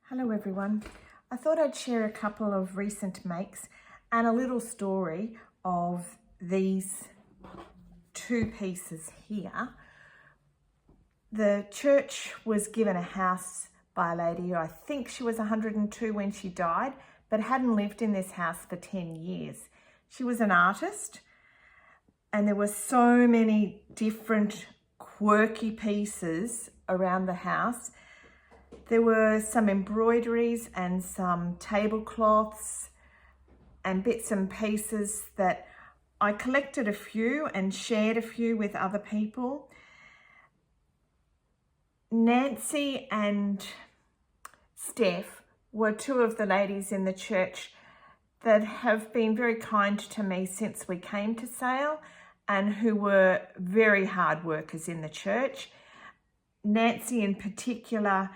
Hello everyone. I thought I'd share a couple of recent makes and a little story of these two pieces here. The church was given a house by a lady, I think she was 102 when she died, but hadn't lived in this house for 10 years. She was an artist and there were so many different quirky pieces around the house. There were some embroideries and some tablecloths and bits and pieces that I collected a few and shared a few with other people. Nancy and Steph were two of the ladies in the church that have been very kind to me since we came to Sale and who were very hard workers in the church. Nancy in particular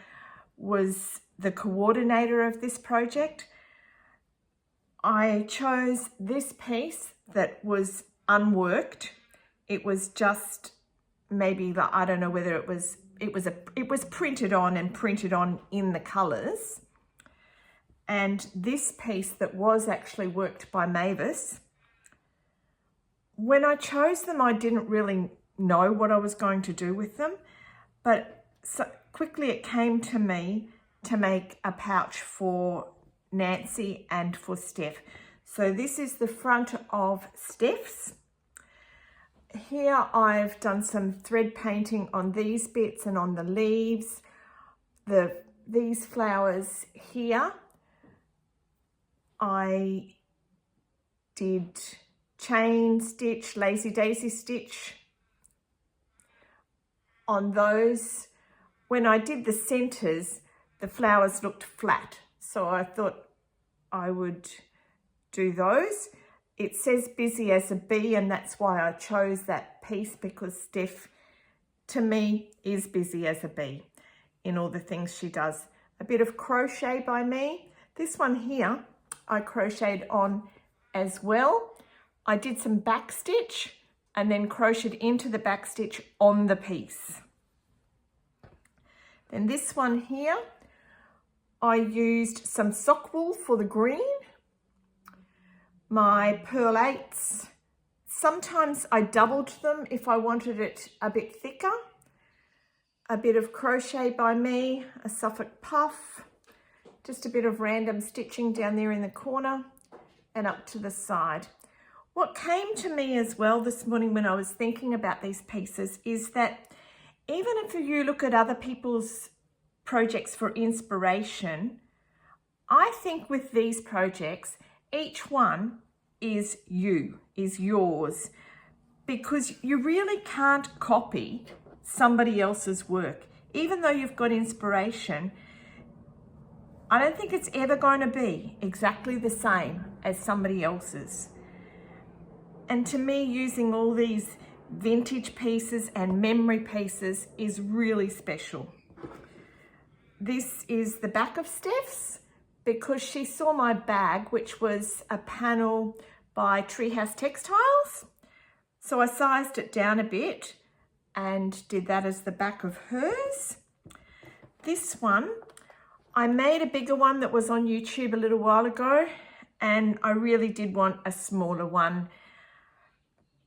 was the coordinator of this project. I chose this piece that was unworked. It was just maybe, I don't know whether it was printed on in the colours. And this piece that was actually worked by Mavis. When I chose them, I didn't really know what I was going to do with them, but so quickly it came to me to make a pouch for Nancy and for Steph. So this is the front of Steph's. Here I've done some thread painting on these bits and on the leaves. These flowers here, I did chain stitch, lazy daisy stitch on those. When I did the centers, the flowers looked flat, so I thought I would do those. It says busy as a bee, and that's why I chose that piece, because Steph, to me, is busy as a bee in all the things she does. A bit of crochet by me. This one here, I crocheted on as well. I did some back stitch and then crocheted into the back stitch on the piece. Then this one here, I used some sock wool for the green. My Pearl 8s, sometimes I doubled them if I wanted it a bit thicker. A bit of crochet by me, a Suffolk puff, just a bit of random stitching down there in the corner and up to the side. What came to me as well this morning when I was thinking about these pieces is that even if you look at other people's projects for inspiration, I think with these projects, each one is yours, because you really can't copy somebody else's work. Even though you've got inspiration, I don't think it's ever going to be exactly the same as somebody else's. And to me, using all these vintage pieces and memory pieces is really special. This is the back of Steph's, because she saw my bag, which was a panel by Treehouse Textiles. So I sized it down a bit and did that as the back of hers. This one, I made a bigger one that was on YouTube a little while ago, and I really did want a smaller one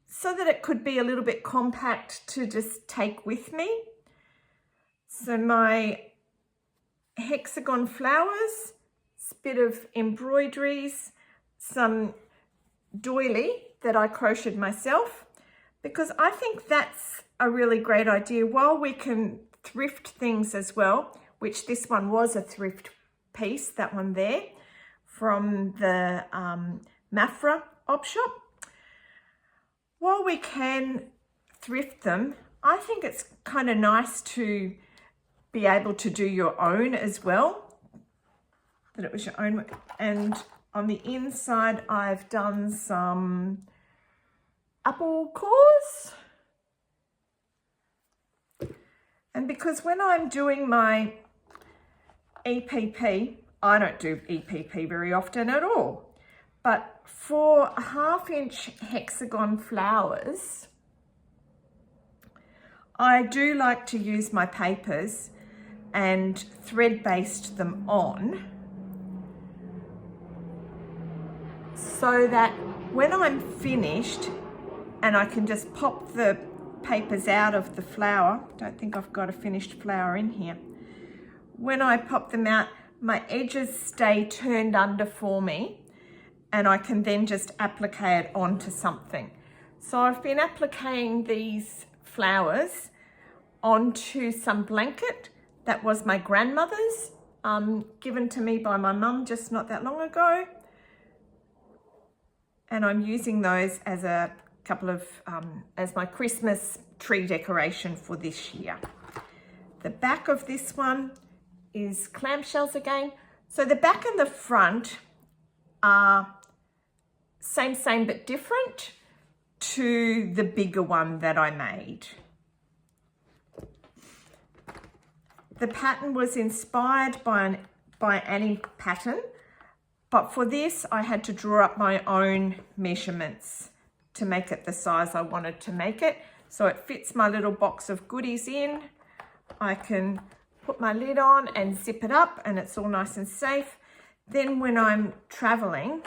so that it could be a little bit compact to just take with me. So my hexagon flowers, bit of embroideries, some doily that I crocheted myself, because I think that's a really great idea. While we can thrift things as well, which this one was a thrift piece, that one there, from the Mafra op shop. While we can thrift them, I think it's kind of nice to be able to do your own as well, that it was your own. And on the inside, I've done some apple cores. And because when I'm doing my EPP, I don't do EPP very often at all. But for 1/2 inch hexagon flowers, I do like to use my papers and thread basted them on so that when I'm finished and I can just pop the papers out of the flower, don't think I've got a finished flower in here. When I pop them out, my edges stay turned under for me and I can then just applique it onto something. So I've been appliquing these flowers onto some blanket that was my grandmother's, given to me by my mum just not that long ago. And I'm using those as a couple of, as my Christmas tree decoration for this year. The back of this one is clamshells again. So the back and the front are same but different to the bigger one that I made. The pattern was inspired by Annie pattern, but for this I had to draw up my own measurements to make it the size I wanted to make it. So it fits my little box of goodies in. I can put my lid on and zip it up and it's all nice and safe. Then when I'm traveling,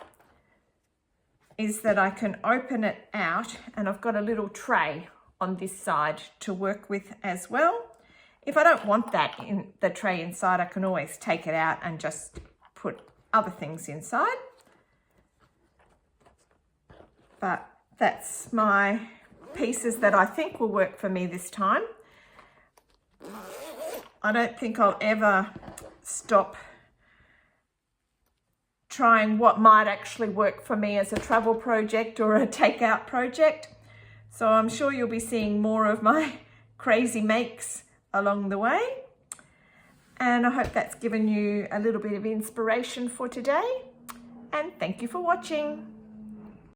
is that I can open it out and I've got a little tray on this side to work with as well. If I don't want that in the tray inside, I can always take it out and just put other things inside. But that's my pieces that I think will work for me this time. I don't think I'll ever stop trying what might actually work for me as a travel project or a takeout project. So I'm sure you'll be seeing more of my crazy makes along the way. And I hope that's given you a little bit of inspiration for today. And thank you for watching.